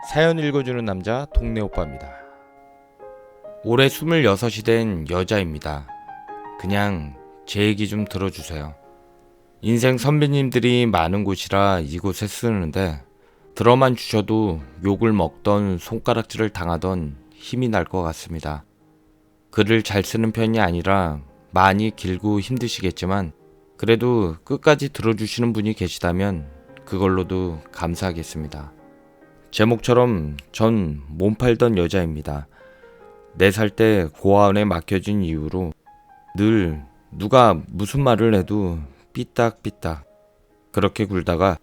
사연 읽어주는 남자 동네 오빠입니다. 올해 26이 된 여자입니다. 그냥 제 얘기 좀 들어주세요. 인생 선배님들이 많은 곳이라 이곳에 쓰는데 들어만 주셔도 욕을 먹던 손가락질을 당하던 힘이 날 것 같습니다. 글을 잘 쓰는 편이 아니라 많이 길고 힘드시겠지만 그래도 끝까지 들어주시는 분이 계시다면 그걸로도 감사하겠습니다. 제목처럼 전 몸 팔던 여자입니다. 4살 때 고아원에 맡겨진 이후로 늘 누가 무슨 말을 해도 삐딱삐딱 그렇게 굴다가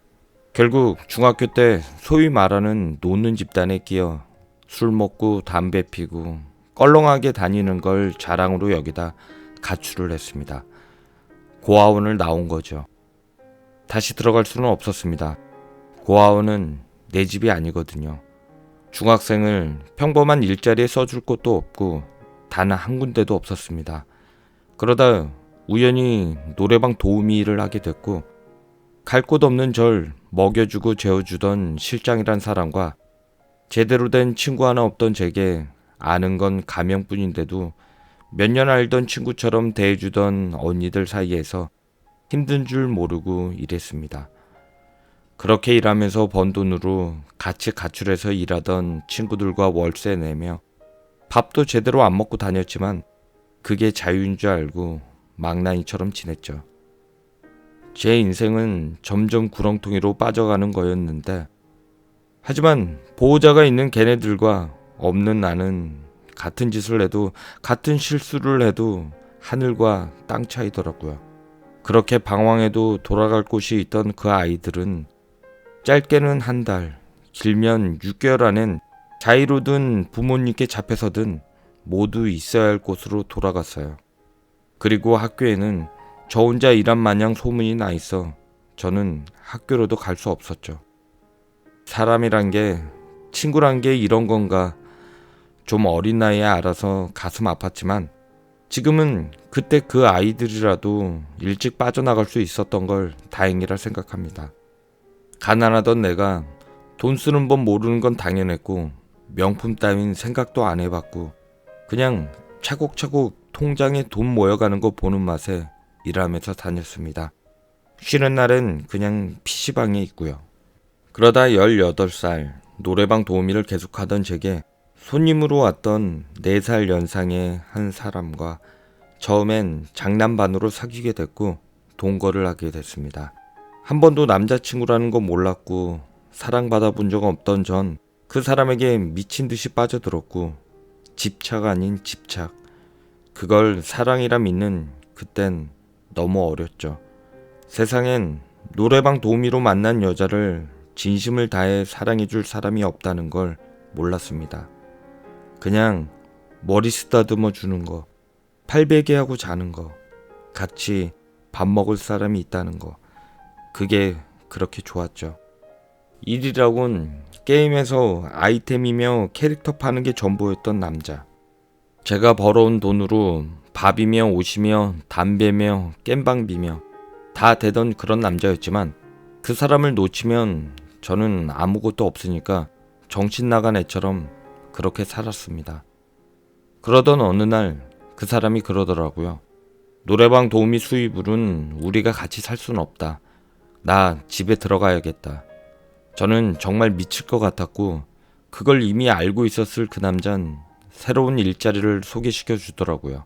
결국 중학교 때 소위 말하는 노는 집단에 끼어 술 먹고 담배 피고 껄렁하게 다니는 걸 자랑으로 여기다 가출을 했습니다. 고아원을 나온 거죠. 다시 들어갈 수는 없었습니다. 고아원은 내 집이 아니거든요. 중학생을 평범한 일자리에 써줄 곳도 없고 단 한 군데도 없었습니다. 그러다 우연히 노래방 도우미 일을 하게 됐고 갈 곳 없는 절 먹여주고 재워주던 실장이란 사람과 제대로 된 친구 하나 없던 제게 아는 건 가명뿐인데도 몇 년 알던 친구처럼 대해주던 언니들 사이에서 힘든 줄 모르고 일했습니다. 그렇게 일하면서 번 돈으로 같이 가출해서 일하던 친구들과 월세 내며 밥도 제대로 안 먹고 다녔지만 그게 자유인 줄 알고 망나니처럼 지냈죠. 제 인생은 점점 구렁텅이로 빠져가는 거였는데 하지만 보호자가 있는 걔네들과 없는 나는 같은 짓을 해도 같은 실수를 해도 하늘과 땅 차이더라고요. 그렇게 방황해도 돌아갈 곳이 있던 그 아이들은 짧게는 한 달, 길면 6개월 안엔 자이로든 부모님께 잡혀서든 모두 있어야 할 곳으로 돌아갔어요. 그리고 학교에는 저 혼자 일한 마냥 소문이 나 있어 저는 학교로도 갈 수 없었죠. 사람이란 게, 친구란 게 이런 건가 좀 어린 나이에 알아서 가슴 아팠지만 지금은 그때 그 아이들이라도 일찍 빠져나갈 수 있었던 걸 다행이라 생각합니다. 가난하던 내가 돈 쓰는 법 모르는 건 당연했고 명품 따윈 생각도 안 해봤고 그냥 차곡차곡 통장에 돈 모여가는 거 보는 맛에 일하면서 다녔습니다. 쉬는 날엔 그냥 PC방에 있고요. 그러다 18살 노래방 도우미를 계속하던 제게 손님으로 왔던 4살 연상의 한 사람과 처음엔 장난반으로 사귀게 됐고 동거를 하게 됐습니다. 한 번도 남자친구라는 거 몰랐고 사랑받아 본 적 없던 전 그 사람에게 미친 듯이 빠져들었고 집착 아닌 집착, 그걸 사랑이라 믿는 그땐 너무 어렸죠. 세상엔 노래방 도우미로 만난 여자를 진심을 다해 사랑해줄 사람이 없다는 걸 몰랐습니다. 그냥 머리 쓰다듬어 주는 거, 팔베개하고 자는 거, 같이 밥 먹을 사람이 있다는 거, 그게 그렇게 좋았죠. 일이라곤 게임에서 아이템이며 캐릭터 파는 게 전부였던 남자. 제가 벌어온 돈으로 밥이며 옷이며 담배며 깸방비며 다 되던 그런 남자였지만 그 사람을 놓치면 저는 아무것도 없으니까 정신 나간 애처럼 그렇게 살았습니다. 그러던 어느 날 그 사람이 그러더라고요. 노래방 도우미 수입으로는 우리가 같이 살 수는 없다. 나 집에 들어가야겠다. 저는 정말 미칠 것 같았고 그걸 이미 알고 있었을 그 남잔 새로운 일자리를 소개시켜 주더라고요.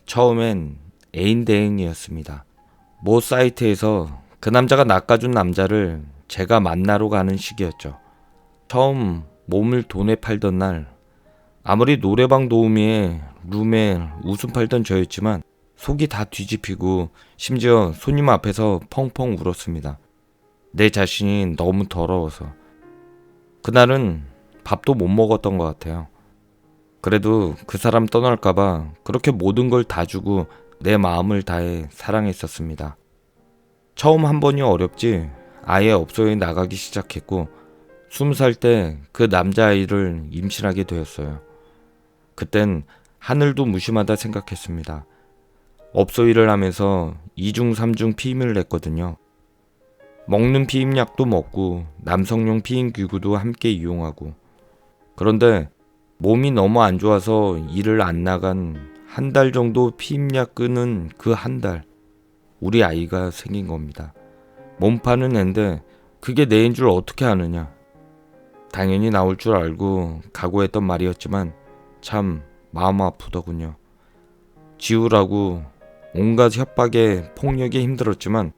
처음엔 애인 대행이었습니다. 모 사이트에서 그 남자가 낚아준 남자를 제가 만나러 가는 시기였죠. 처음 몸을 돈에 팔던 날 아무리 노래방 도우미의 룸에 웃음 팔던 저였지만 속이 다 뒤집히고 심지어 손님 앞에서 펑펑 울었습니다. 내 자신이 너무 더러워서. 그날은 밥도 못 먹었던 것 같아요. 그래도 그 사람 떠날까봐 그렇게 모든 걸 다 주고 내 마음을 다해 사랑했었습니다. 처음 한 번이 어렵지 아예 업소에 나가기 시작했고 20살 때 그 남자아이를 임신하게 되었어요. 그땐 하늘도 무심하다 생각했습니다. 업소 일을 하면서 2중 3중 피임을 냈거든요. 먹는 피임약도 먹고 남성용 피임기구도 함께 이용하고. 그런데 몸이 너무 안 좋아서 일을 안 나간 한 달 정도 피임약 끄는 그 한 달, 우리 아이가 생긴 겁니다. 몸 파는 앤데 그게 내 애인 줄 어떻게 아느냐. 당연히 나올 줄 알고 각오했던 말이었지만 참 마음 아프더군요. 지우라고 온갖 협박에 폭력에 힘들었지만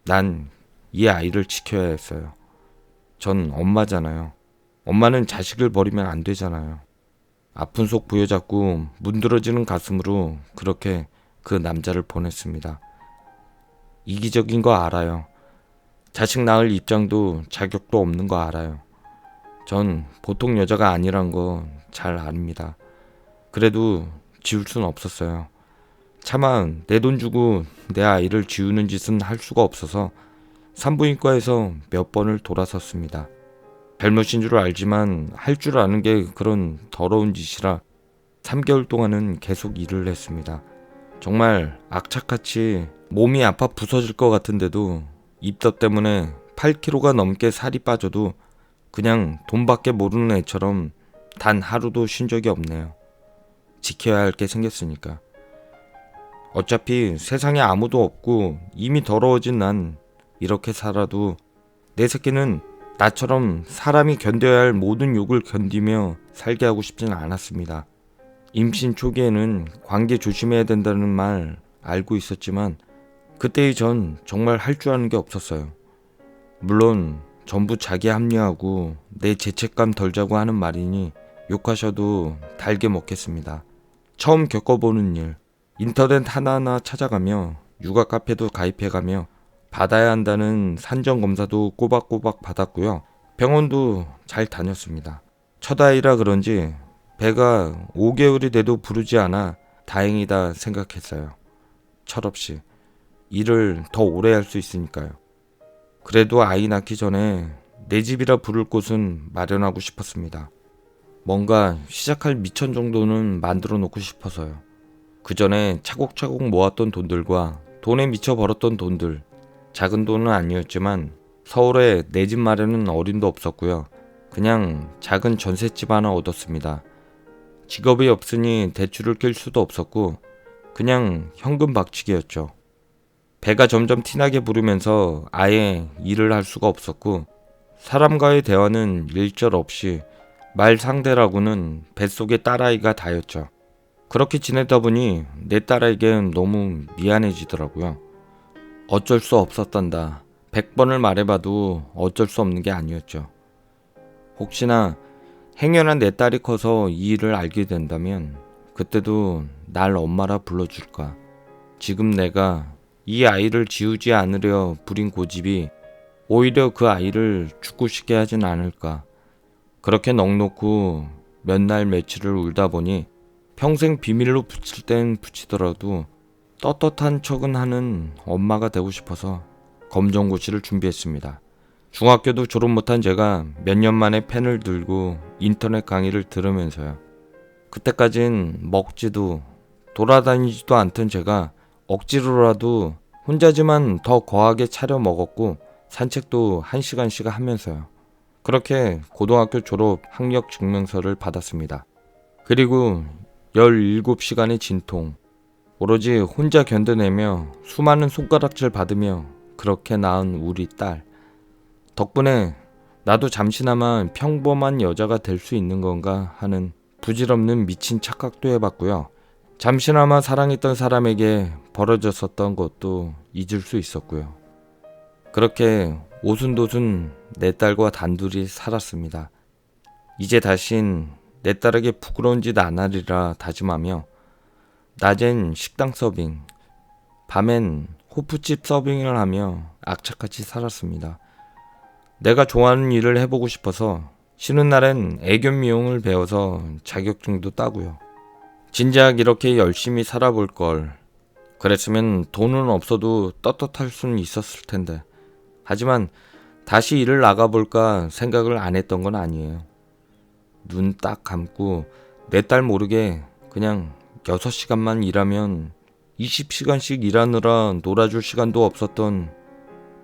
난 이 아이를 지켜야 했어요. 전 엄마잖아요. 엄마는 자식을 버리면 안 되잖아요. 아픈 속 부여잡고 문드러지는 가슴으로 그렇게 그 남자를 보냈습니다. 이기적인 거 알아요. 자식 낳을 입장도 자격도 없는 거 알아요. 전 보통 여자가 아니란 거 잘 압니다. 그래도 지울 순 없었어요. 차마 내 돈 주고 내 아이를 지우는 짓은 할 수가 없어서 산부인과에서 몇 번을 돌아섰습니다. 잘못인 줄 알지만 할 줄 아는 게 그런 더러운 짓이라 3개월 동안은 계속 일을 했습니다. 정말 악착같이 몸이 아파 부서질 것 같은데도 입덧 때문에 8kg가 넘게 살이 빠져도 그냥 돈밖에 모르는 애처럼 단 하루도 쉰 적이 없네요. 지켜야 할 게 생겼으니까. 어차피 세상에 아무도 없고 이미 더러워진 난 이렇게 살아도 내 새끼는 나처럼 사람이 견뎌야 할 모든 욕을 견디며 살게 하고 싶진 않았습니다. 임신 초기에는 관계 조심해야 된다는 말 알고 있었지만 그때의 전 정말 할 줄 아는 게 없었어요. 물론 전부 자기 합리화하고 내 죄책감 덜자고 하는 말이니 욕하셔도 달게 먹겠습니다. 처음 겪어보는 일, 인터넷 하나하나 찾아가며 육아 카페도 가입해가며 받아야 한다는 산정검사도 꼬박꼬박 받았고요. 병원도 잘 다녔습니다. 첫 아이라 그런지 배가 5개월이 돼도 부르지 않아 다행이다 생각했어요. 철없이. 일을 더 오래 할 수 있으니까요. 그래도 아이 낳기 전에 내 집이라 부를 곳은 마련하고 싶었습니다. 뭔가 시작할 미천 정도는 만들어 놓고 싶어서요. 그 전에 차곡차곡 모았던 돈들과 돈에 미쳐 벌었던 돈들, 작은 돈은 아니었지만 서울에 내 집 마련은 어림도 없었고요. 그냥 작은 전셋집 하나 얻었습니다. 직업이 없으니 대출을 낄 수도 없었고 그냥 현금 박치기였죠. 배가 점점 티나게 부르면서 아예 일을 할 수가 없었고 사람과의 대화는 일절 없이 말 상대라고는 뱃속의 딸아이가 다였죠. 그렇게 지내다 보니 내 딸에겐 너무 미안해지더라고요. 어쩔 수 없었단다. 100번을 말해봐도 어쩔 수 없는 게 아니었죠. 혹시나 행여나 내 딸이 커서 이 일을 알게 된다면 그때도 날 엄마라 불러줄까. 지금 내가 이 아이를 지우지 않으려 부린 고집이 오히려 그 아이를 죽고 싶게 하진 않을까. 그렇게 넋놓고 몇 날 며칠을 울다 보니 평생 비밀로 붙일 땐 붙이더라도 떳떳한 척은 하는 엄마가 되고 싶어서 검정고시를 준비했습니다. 중학교도 졸업 못한 제가 몇 년 만에 펜을 들고 인터넷 강의를 들으면서요. 그때까진 먹지도 돌아다니지도 않던 제가 억지로라도 혼자지만 더 거하게 차려 먹었고 산책도 1시간씩 하면서요. 그렇게 고등학교 졸업 학력 증명서를 받았습니다. 그리고 17시간의 진통, 오로지 혼자 견뎌내며 수많은 손가락질 받으며 그렇게 낳은 우리 딸. 덕분에 나도 잠시나마 평범한 여자가 될 수 있는 건가 하는 부질없는 미친 착각도 해봤고요. 잠시나마 사랑했던 사람에게 벌어졌었던 것도 잊을 수 있었고요. 그렇게 오순도순 내 딸과 단둘이 살았습니다. 이제 다신 내 딸에게 부끄러운 짓 안 하리라 다짐하며 낮엔 식당 서빙, 밤엔 호프집 서빙을 하며 악착같이 살았습니다. 내가 좋아하는 일을 해보고 싶어서 쉬는 날엔 애견 미용을 배워서 자격증도 따고요. 진작 이렇게 열심히 살아볼 걸. 그랬으면 돈은 없어도 떳떳할 수는 있었을 텐데. 하지만 다시 일을 나가볼까 생각을 안 했던 건 아니에요. 눈 딱 감고 내 딸 모르게 그냥 6시간만 일하면 20시간씩 일하느라 놀아줄 시간도 없었던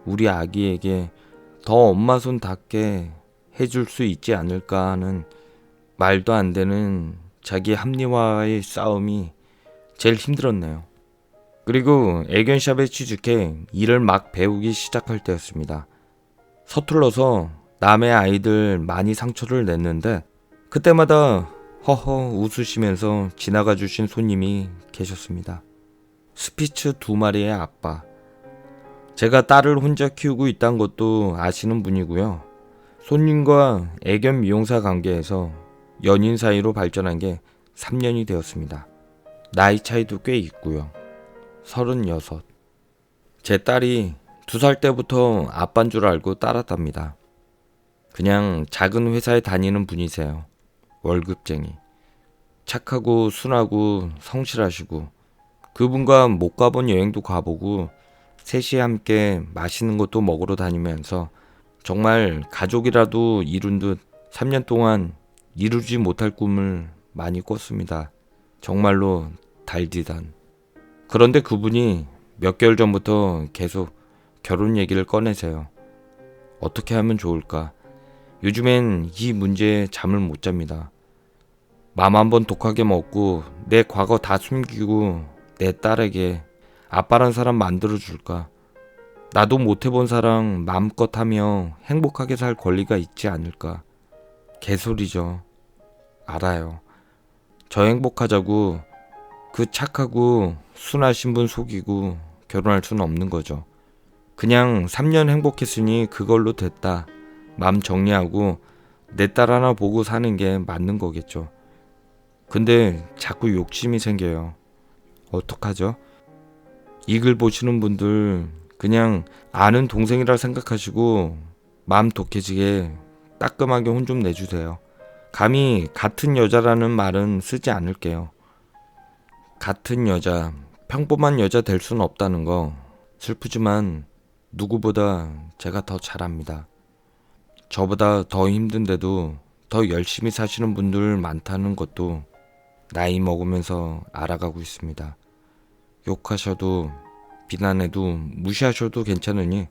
우리 아기에게 더 엄마 손 닿게 해줄 수 있지 않을까 하는 말도 안 되는 자기 합리화의 싸움이 제일 힘들었네요. 그리고 애견샵에 취직해 일을 막 배우기 시작할 때였습니다. 서툴러서 남의 아이들 많이 상처를 냈는데 그때마다 허허 웃으시면서 지나가 주신 손님이 계셨습니다. 스피츠 2마리의 아빠. 제가 딸을 혼자 키우고 있다는 것도 아시는 분이고요. 손님과 애견 미용사 관계에서 연인 사이로 발전한 게 3년이 되었습니다. 나이 차이도 꽤 있고요. 36. 제 딸이 2살 때부터 아빠인 줄 알고 따랐답니다. 그냥 작은 회사에 다니는 분이세요. 월급쟁이. 착하고 순하고 성실하시고 그분과 못 가본 여행도 가보고 셋이 함께 맛있는 것도 먹으러 다니면서 정말 가족이라도 이룬 듯 3년 동안 이루지 못할 꿈을 많이 꿨습니다. 정말로 달디단. 그런데 그분이 몇 개월 전부터 계속 결혼 얘기를 꺼내세요. 어떻게 하면 좋을까? 요즘엔 이 문제에 잠을 못 잡니다. 맘 한번 독하게 먹고 내 과거 다 숨기고 내 딸에게 아빠란 사람 만들어줄까? 나도 못해본 사랑 마음껏 하며 행복하게 살 권리가 있지 않을까? 개소리죠. 알아요. 저 행복하자고 그 착하고 순하신 분 속이고 결혼할 수는 없는 거죠. 그냥 3년 행복했으니 그걸로 됐다. 맘 정리하고 내 딸 하나 보고 사는 게 맞는 거겠죠. 근데 자꾸 욕심이 생겨요. 어떡하죠? 이 글 보시는 분들 그냥 아는 동생이라 생각하시고 마음 독해지게 따끔하게 혼 좀 내주세요. 감히 같은 여자라는 말은 쓰지 않을게요. 같은 여자, 평범한 여자 될 수는 없다는 거 슬프지만 누구보다 제가 더 잘합니다. 저보다 더 힘든데도 더 열심히 사시는 분들 많다는 것도 나이 먹으면서 알아가고 있습니다. 욕하셔도 비난해도 무시하셔도 괜찮으니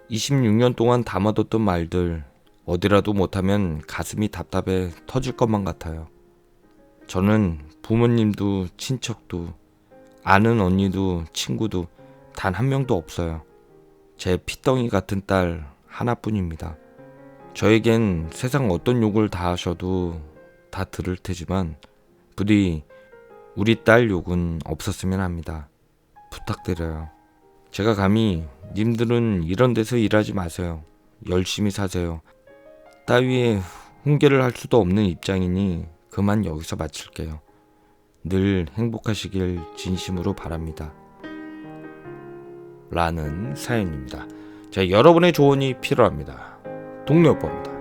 26년 동안 담아뒀던 말들 어디라도 못하면 가슴이 답답해 터질 것만 같아요. 저는 부모님도 친척도 아는 언니도 친구도 단 한 명도 없어요. 제 피덩이 같은 딸 하나뿐입니다. 저에겐 세상 어떤 욕을 다 하셔도 다 들을 테지만 부디 우리 딸 욕은 없었으면 합니다. 부탁드려요. 제가 감히 님들은 이런 데서 일하지 마세요. 열심히 사세요. 따위에 훈계를 할 수도 없는 입장이니 그만 여기서 마칠게요. 늘 행복하시길 진심으로 바랍니다. 라는 사연입니다. 자, 여러분의 조언이 필요합니다. 동네 오빠입니다.